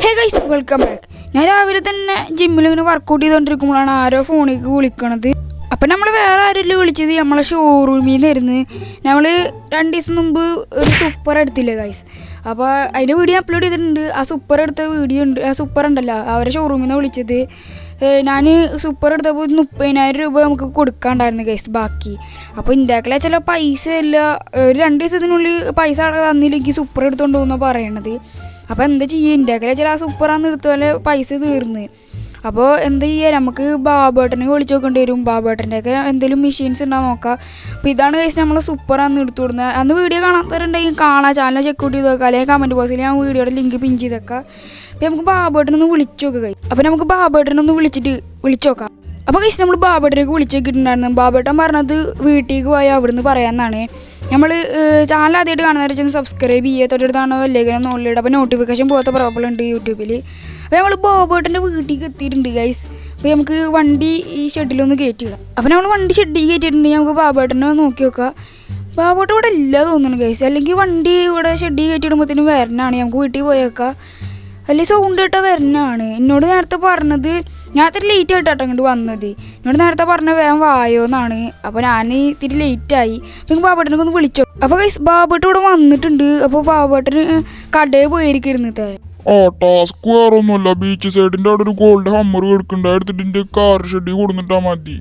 Hey guys, welcome back. ഞാൻ രാവിലെ തന്നെ ജിമ്മിൽ ഇങ്ങനെ വർക്കൗട്ട് ചെയ്തുകൊണ്ടിരിക്കുമ്പോഴാണ് ആരോ ഫോണിലേക്ക് വിളിക്കണത്. അപ്പം നമ്മൾ വേറെ ആരെല്ലോ വിളിച്ചത് നമ്മളെ ഷോറൂമിൽ നിന്നായിരുന്നു. നമ്മൾ 2 ദിവസം മുമ്പ് ഒരു സൂപ്പർ എടുത്തില്ലേ ഗൈസ്, അപ്പോൾ അതിൻ്റെ വീഡിയോ അപ്ലോഡ് ചെയ്തിട്ടുണ്ട്. ആ സൂപ്പർ എടുത്ത വീഡിയോ ഉണ്ട്, ആ സൂപ്പർ ഉണ്ടല്ലോ, അവരെ ഷോറൂമിൽ നിന്ന് വിളിച്ചത്. ഞാൻ സൂപ്പർ എടുത്തപ്പോൾ 30,000 രൂപ നമുക്ക് കൊടുക്കാണ്ടായിരുന്നു ഗൈസ് ബാക്കി. അപ്പോൾ ഇന്ത്യക്കിലെ ചില പൈസ ഇല്ല, ഒരു 2 ദിവസത്തിനുള്ളിൽ പൈസ തന്നില്ലെങ്കിൽ സൂപ്പർ എടുത്തുകൊണ്ട് പോകുന്ന പറയണത്. അപ്പോൾ എന്താ ചെയ്യുക, ഇന്ത്യക്കിലെ ചില ആ സൂപ്പറാന്ന് എടുത്തുപോലെ പൈസ തീർന്ന്. അപ്പോൾ എന്താ ചെയ്യുക, നമുക്ക് ബാബേട്ടനെ വിളിച്ച് നോക്കേണ്ടി വരും. ബാബേട്ടൻ്റെയൊക്കെ എന്തെങ്കിലും മെഷീൻസ് ഉണ്ടാകും നോക്കാം. അപ്പോൾ ഇതാണ് കഴിച്ച് നമ്മൾ സൂപ്പറാന്ന് എടുത്തു കൊടുക്കുന്നത്. അന്ന് വീഡിയോ കാണാത്തവരുണ്ടെങ്കിൽ കാണാം, ചാനൽ ചെക്ക് ഔട്ട് ചെയ്ത് നോക്കാം, അല്ലെങ്കിൽ കമൻറ്റ് ബോക്സിൽ ഞാൻ വീഡിയോയുടെ ലിങ്ക് പിൻ ചെയ്തേക്കാം. അപ്പോൾ നമുക്ക് ബാബേട്ടനൊന്ന് വിളിച്ച് നോക്കാം കഴിയും. അപ്പോൾ നമുക്ക് ബാബേട്ടനൊന്ന് വിളിച്ച് നോക്കാം. അപ്പോൾ കഴിച്ച് നമ്മൾ ബാബേട്ടനേക്ക് വിളിച്ച് നോക്കിയിട്ടുണ്ടായിരുന്നു. ബാബേട്ടൻ പറഞ്ഞത് വീട്ടിലേക്ക് പോയി അവിടുന്ന് പറയാമെന്നാണ്. നമ്മൾ ചാനൽ ആദ്യമായിട്ട് കാണുന്നവരെ സബ്സ്ക്രൈബ് ചെയ്യുക, തൊട്ടടുത്താണ് വലിയ നോളിലിടുക. അപ്പോൾ നോട്ടിഫിക്കേഷൻ പോകാത്ത പ്രോബ്ലം ഉണ്ട് യൂട്യൂബിൽ. അപ്പോൾ നമ്മൾ ബാബേട്ടൻ്റെ വീട്ടിലേക്ക് എത്തിയിട്ടുണ്ട് ഗൈസ്. അപ്പോൾ നമുക്ക് വണ്ടി ഈ ഷെഡിലൊന്ന് കയറ്റിയിടാം. അപ്പോൾ നമ്മൾ വണ്ടി ഷെഡിൽ കയറ്റിയിട്ടുണ്ടെങ്കിൽ നമുക്ക് ബാബേട്ടനെ നോക്കി നോക്കാം. ബാബേട്ടൻ ഇവിടെ ഇല്ല തോന്നുന്നു ഗൈസ്, അല്ലെങ്കിൽ വണ്ടി ഇവിടെ ഷെഡിൽ കയറ്റിയിടുമ്പോഴത്തേനും വരണാണ്. നമുക്ക് വീട്ടിൽ പോയേക്കാം, അല്ലെങ്കിൽ സൗണ്ട് കേട്ടാൽ വരണാണ്. എന്നോട് നേരത്തെ പറഞ്ഞത്, ഞാൻ ഇത്തിരി ലേറ്റ് ആയിട്ടാണ് അങ്ങോട്ട് വന്നത്. എന്നോട് നേരത്തെ പറഞ്ഞ വേഗം വായോന്നാണ്. അപ്പോൾ ഞാൻ ഇത്തിരി ലേറ്റായി. അപ്പോൾ ബാബേട്ടനൊക്കെ ഒന്ന് വിളിച്ചോ. അപ്പോൾ ഗൈസ് ബാബേട്ടൻ ഇവിടെ വന്നിട്ടുണ്ട്. അപ്പോൾ ബാബേട്ടന് കടയിൽ പോയിരിക്കുന്നു. ടാസ്ക് വേറൊന്നുമല്ല, ബീച്ച് സൈഡിന്റെ അവിടെ ഒരു ഗോൾഡ് ഹമ്മർ എടുക്കണ്ട, എടുത്തിട്ട് കാർ ഷെഡിൽ കൊടുത്തിട്ടാ മതി.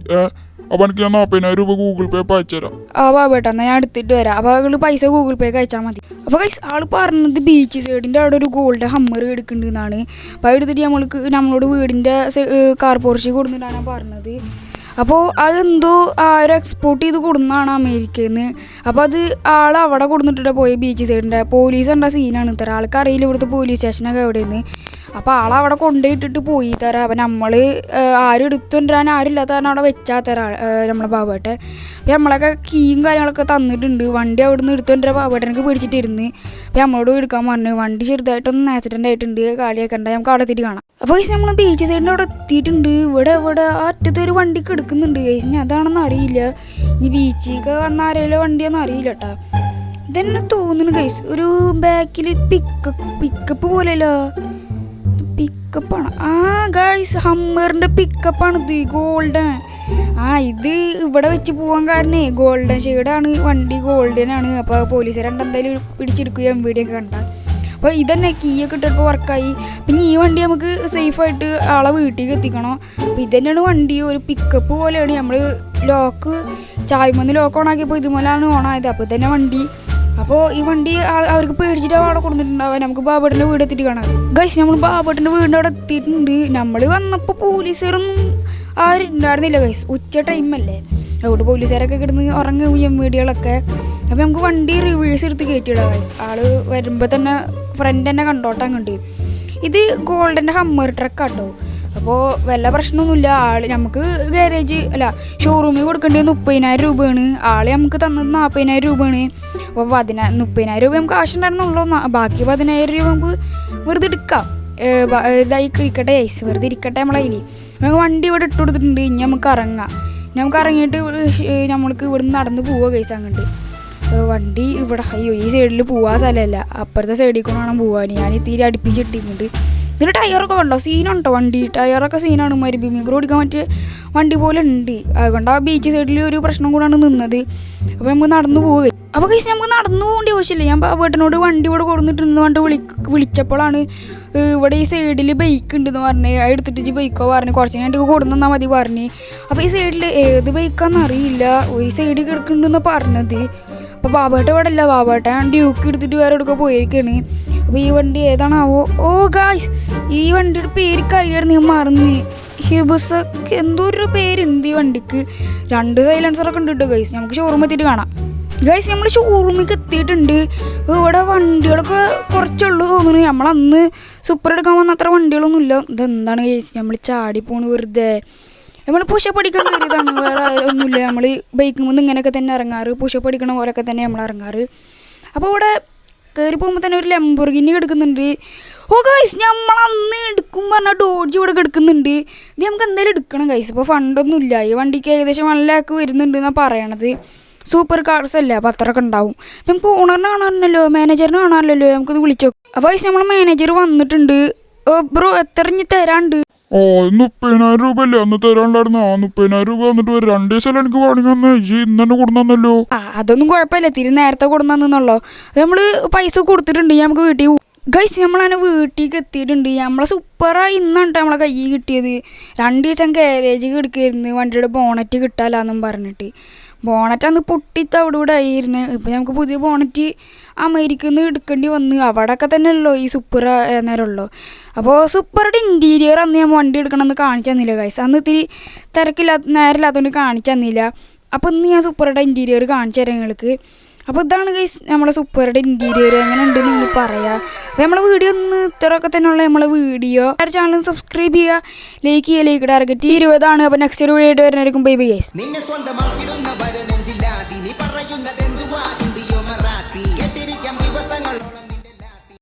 അപ്പൊ എനിക്ക് ഞാൻ 40,000 രൂപ ഗൂഗിൾ പേ അയച്ചുതരാം. ബാബേട്ടാ എന്നാൽ ഞാൻ എടുത്തിട്ട് വരാം. അപ്പോൾ നിങ്ങൾ പൈസ ഗൂഗിൾ പേക്ക് അയച്ചാൽ മതി. അപ്പോൾ ഗൈസ് ആള് പറഞ്ഞത് ബീച്ച് സൈഡിൻ്റെ അവിടെ ഒരു ഗോൾഡ് ഹമ്മർ എടുക്കുന്നുണ്ടെന്നാണ്. അപ്പോൾ എടുത്തിട്ട് നമ്മളോട് വീടിൻ്റെ കാർ പോർച്ച് കൊടുത്തിട്ടാണ് പറഞ്ഞത്. അപ്പോൾ അതെന്തോ ആരും എക്സ്പോർട്ട് ചെയ്ത് കൊടുക്കുന്നതാണ് അമേരിക്കയിൽ നിന്ന്. അപ്പോൾ അത് ആളവിടെ കൊടുത്തിട്ടാണ് പോയി ബീച്ച് സൈഡിൻ്റെ. പോലീസ് കണ്ട സീനാണ് ഇത്ര. ആൾക്കറിയില്ല ഇവിടുത്തെ പോലീസ് സ്റ്റേഷനൊക്കെ എവിടെയെന്ന്. അപ്പോൾ ആളവിടെ കൊണ്ടുപോയിട്ടിട്ട് പോയി തരാം. അപ്പം നമ്മൾ ആരും എടുത്തുകൊണ്ടിരാൻ ആരും ഇല്ലാത്ത കാരണം അവിടെ വെച്ചാൽ തരാം നമ്മളെ ബാബേട്ടെ. അപ്പോൾ നമ്മളൊക്കെ കീയും കാര്യങ്ങളൊക്കെ തന്നിട്ടുണ്ട്. വണ്ടി അവിടെ നിന്ന് എടുത്തുകൊണ്ടിരാൻ ബാബേട്ടനൊക്കെ പിടിച്ചിട്ടിരുന്ന്. അപ്പോൾ നമ്മളോട് എടുക്കാൻ പറഞ്ഞു. വണ്ടി ചെറുതായിട്ടൊന്നും ആക്സിഡൻ്റ് ആയിട്ടുണ്ട്, കാളിയാക്കണ്ട, നമുക്ക് അവിടെ എത്തിയിട്ട് കാണാം. അപ്പോൾ കഴിച്ച് നമ്മൾ ബീച്ച് സൈഡിൻ്റെ അവിടെ എത്തിയിട്ടുണ്ട്. ഇവിടെ അറ്റത്തൊരു വണ്ടി കിടക്കുന്നുണ്ട് കഴിച്ച്. ഞാൻ അതാണെന്ന് അറിയില്ല, ഈ ബീച്ചിലേക്ക് വന്ന ആരെങ്കിലും വണ്ടിയാണെന്ന് അറിയില്ല കേട്ടോ. ഇതെന്നെ തോന്നുന്നു കഴിച്ച്, ഒരു ബാക്കിൽ പിക്കപ്പ് പോലെയല്ലോ, പിക്കപ്പാണ്. ഗൈസ് ഹമ്മറിൻ്റെ പിക്കപ്പാണിത്, ഗോൾഡൻ. ഇത് ഇവിടെ വെച്ച് പോകാൻ കാരണേ ഗോൾഡൻ ഷെയ്ഡാണ് വണ്ടി, ഗോൾഡനാണ്. അപ്പോൾ പോലീസുകാർ എന്തായാലും പിടിച്ചെടുക്കുക MVD ഒക്കെ കണ്ട. അപ്പോൾ ഇതന്നെ കീയൊക്കെ ഇട്ടപ്പോൾ വർക്കായി. പിന്നെ ഈ വണ്ടി നമുക്ക് സേഫായിട്ട് ആളെ വീട്ടിലേക്ക് എത്തിക്കണം. അപ്പോൾ ഇതന്നെയാണ് വണ്ടി, ഒരു പിക്കപ്പ് പോലെയാണ്. നമ്മൾ ലോക്ക് ചായ്മന്ന് ലോക്ക് ഓണാക്കിയപ്പോൾ ഇതുപോലെയാണ് ഓണായത്. അപ്പോൾ ഇതന്നെ വണ്ടി. അപ്പോൾ ഈ വണ്ടി അവർക്ക് പേടിച്ചിട്ട് അവിടെ കൊടുത്തിട്ടുണ്ടാവുക. നമുക്ക് ബാബേട്ടൻ്റെ വീട് എത്തിയിട്ട് കാണാം. ഗൈസ് നമ്മൾ ബാബേട്ടൻ്റെ വീടിൻ്റെ അവിടെ എത്തിയിട്ടുണ്ട്. നമ്മൾ വന്നപ്പോൾ പോലീസുകാരൊന്നും ആരും ഉണ്ടായിരുന്നില്ല ഗൈസ്, ഉച്ച ടൈമല്ലേ, അതുകൊണ്ട് പോലീസുകാരൊക്കെ കിടന്ന് ഉറങ്ങും MVDകളൊക്കെ. അപ്പോൾ നമുക്ക് വണ്ടി റിവേഴ്സ് എടുത്ത് കയറ്റിയിടാം ഗൈസ്. ആള് വരുമ്പോൾ തന്നെ ഫ്രണ്ട് തന്നെ കണ്ടോട്ടാൻ കണ്ട്. ഇത് ഗോൾഡൻ്റെ ഹമ്മർ ട്രക്കാട്ടോ. അപ്പോൾ വല്ല പ്രശ്നമൊന്നുമില്ല. നമുക്ക് ഗാരേജ് ഷോറൂമിൽ കൊടുക്കേണ്ടത് 30,000 രൂപയാണ്. നമുക്ക് തന്നത് 40,000 രൂപയാണ്. അപ്പോൾ 30,000 രൂപ നമുക്ക് ആവശ്യമുണ്ടായിരുന്നുള്ളൂ. ബാക്കി 10,000 രൂപ നമുക്ക് വെറുതെ എടുക്കാം. ഇതായി ഇരിക്കട്ടെ ഗൈസ്, വെറുതെ ഇരിക്കട്ടെ നമ്മളെ കയ്യിൽ. നമുക്ക് വണ്ടി ഇവിടെ ഇട്ട് കൊടുത്തിട്ടുണ്ട്. ഇനി നമുക്ക് ഇറങ്ങാം. നമുക്ക് ഇറങ്ങിയിട്ട് നമ്മൾക്ക് ഇവിടെ നിന്ന് നടന്ന് പോവുക ഗൈസ് അങ്ങോട്ട്. വണ്ടി ഇവിടെ ഈ സൈഡിൽ പോവാൻ സ്ഥലമല്ല, അപ്പുറത്തെ സൈഡിൽ കൊണ്ട് വേണം പോവാൻ. ഞാൻ തീരെ അടുപ്പിച്ചിട്ടിട്ടുണ്ട്. ഇതിൻ്റെ ടയറൊക്കെ കണ്ടോ, സീനുണ്ടോ വണ്ടി, ടയറൊക്കെ സീനാണ്. മരുഭൂമിക്ക് ഓടിക്കാൻ പറ്റിയ വണ്ടി പോലെ ഉണ്ട്. അതുകൊണ്ട് ആ ബീച്ച് സൈഡിൽ ഒരു പ്രശ്നം കൂടാണ് നിന്നത്. അപ്പോൾ നമുക്ക് നടന്നു പോവുക. അപ്പോൾ കഴിച്ച് നമുക്ക് നടന്നു പോകേണ്ട ആവശ്യമില്ല. ഞാൻ ബാബേട്ടനോട് വണ്ടി ഇവിടെ കൊടുത്തിട്ടുണ്ടെന്ന് പറഞ്ഞിട്ട് വിളിച്ചപ്പോഴാണ് ഇവിടെ ഈ സൈഡിൽ ബൈക്ക് ഉണ്ടെന്ന് പറഞ്ഞ്, എടുത്തിട്ട് ബൈക്കോ പറഞ്ഞ് കുറച്ച് കഴിഞ്ഞിട്ട് കൊടുന്നാൽ മതി പറഞ്ഞ്. അപ്പോൾ ഈ സൈഡിൽ ഏത് ബൈക്കാണെന്ന് അറിയില്ല, ഈ സൈഡിൽ കിടക്കുന്നുണ്ടെന്ന് പറഞ്ഞത്. അപ്പോൾ ബാബേട്ട ഇവിടെ ഇല്ല, ബാബേട്ടൻ ഡ്യൂക്ക് എടുത്തിട്ട് വേറെ എടുക്കാൻ പോയിരിക്കുകയാണ്. അപ്പോൾ ഈ വണ്ടി ഏതാണാവോ? ഗായ്സ് ഈ വണ്ടിയുടെ പേരൊക്കെ അറിയായിരുന്നു, ഞാൻ മറന്ന്. ഹിബസൊക്കെ എന്തോ ഒരു പേരുണ്ട് ഈ വണ്ടിക്ക്. 2 സൈലൻസറൊക്കെ ഉണ്ട് കേട്ടോ ഗൈസ്. നമുക്ക് ഷോറൂം എത്തിയിട്ട് കാണാം. ഗൈസ് നമ്മൾ ഷോറൂമിലേക്ക് എത്തിയിട്ടുണ്ട്. ഇവിടെ വണ്ടികളൊക്കെ കുറച്ചുള്ളൂ തോന്നുന്നു. നമ്മളന്ന് സൂപ്പർ എടുക്കാൻ വന്ന അത്ര വണ്ടികളൊന്നുമില്ല. ഇതെന്താണ് ഗൈസ്, നമ്മൾ ചാടിപ്പോണ് വെറുതെ. നമ്മൾ പുഷപ്പ് അടിക്കാൻ കയറിയതാണ്, വേറെ ഒന്നുമില്ല. നമ്മൾ ബൈക്കിൽ നിന്ന് ഇങ്ങനെയൊക്കെ തന്നെ ഇറങ്ങാറ്, പുഷപ്പ് അടിക്കണ പോലെയൊക്കെ തന്നെ നമ്മൾ ഇറങ്ങാറ്. അപ്പോൾ ഇവിടെ കയറി പോകുമ്പോൾ തന്നെ ഒരു ലംബോർഗിനി കിടക്കുന്നുണ്ട്. ഗൈസ് നമ്മളന്ന് എടുക്കും പറഞ്ഞാൽ ഡോഡ്ജ് ഇവിടെ കിടക്കുന്നുണ്ട്. ഇത് നമുക്ക് എന്തായാലും എടുക്കണം ഗൈസ്. ഇപ്പോൾ ഫണ്ടൊന്നും ഇല്ല. ഈ വണ്ടിക്ക് ഏകദേശം 1 lakh വരുന്നുണ്ട് എന്നാണ് പറയണത്. സൂപ്പർ കാർസ് അല്ലേ, അപ്പോൾ അത്രയൊക്കെ ഉണ്ടാവും. നമുക്ക് ഓണറിനെ കാണാനല്ലോ, മാനേജറിനെ കാണാനല്ലോ, നമുക്കിത് വിളിച്ചോ. അപ്പോൾ ഗൈസ് നമ്മൾ മാനേജർ വന്നിട്ടുണ്ട്. ബ്രോ എത്ര ഇനി തരാണ്ട്? 30,000 അല്ലേ അന്ന് തരാനുണ്ടായിരുന്നു. 30,000 വന്നിട്ട് ഒരു 2 ദിവസം എനിക്ക് വേണമെങ്കിൽ വന്ന് ഇന്ന് തന്നെ കൊടുന്നല്ലോ. അതൊന്നും കുഴപ്പമില്ല, തിരി നേരത്തെ കൊടുന്നല്ലോ. നമ്മള് പൈസ കൊടുത്തിട്ടുണ്ട്, നമുക്ക് വീട്ടിൽ ഗൈസ്. നമ്മളങ്ങനെ വീട്ടിലേക്ക് എത്തിയിട്ടുണ്ട്. നമ്മളെ സൂപ്പറായി ഇന്നാണ് നമ്മളെ കയ്യിൽ കിട്ടിയത്. 2 ദിവസം ഗാരേജ് കിടക്കായിരുന്നു വണ്ടിയുടെ ബോണറ്റ് കിട്ടാലാന്നും പറഞ്ഞിട്ട്. ബോണറ്റ് അന്ന് പൊട്ടിത്ത് അവിടെ ഇവിടെ ആയിരുന്നു. ഇപ്പം നമുക്ക് പുതിയ ബോണറ്റ് അമേരിക്കയിൽ നിന്ന് എടുക്കേണ്ടി വന്ന്. അവിടെയൊക്കെ തന്നെ ഉള്ളൂ ഈ സൂപ്പർ നേരമുള്ളൂ. അപ്പോൾ സൂപ്പറുടെ ഇൻറ്റീരിയർ അന്ന് ഞാൻ വണ്ടി എടുക്കണമെന്ന് കാണിച്ചു തന്നില്ല ഗൈസ്. അന്ന് ഇത്തിരി നേരമില്ലാത്തതുകൊണ്ട് കാണിച്ചു തന്നില്ല. അപ്പോൾ ഇന്ന് ഞാൻ സൂപ്പറുടെ ഇൻറ്റീരിയർ കാണിച്ചു തരാം നിങ്ങൾക്ക്. അപ്പോൾ ഇതാണ് ഗൈസ് നമ്മളെ സൂപ്പറുടെ ഇൻറ്റീരിയർ. എങ്ങനെ ഉണ്ട് നിങ്ങൾ പറയാം. അപ്പോൾ നമ്മളെ വീഡിയോ ഒന്ന് ഇത്രയൊക്കെ തന്നെയുള്ള നമ്മളെ വീഡിയോ. ചാനൽ സബ്സ്ക്രൈബ് ചെയ്യുക, ലൈക്ക് ചെയ്യുക. ലൈക്ക് ടാർഗറ്റ് 20 ആണ്. അപ്പോൾ നെക്സ്റ്റ് ഒരു വീഡിയോ വരുന്നതായിരിക്കും. Bye bye guys.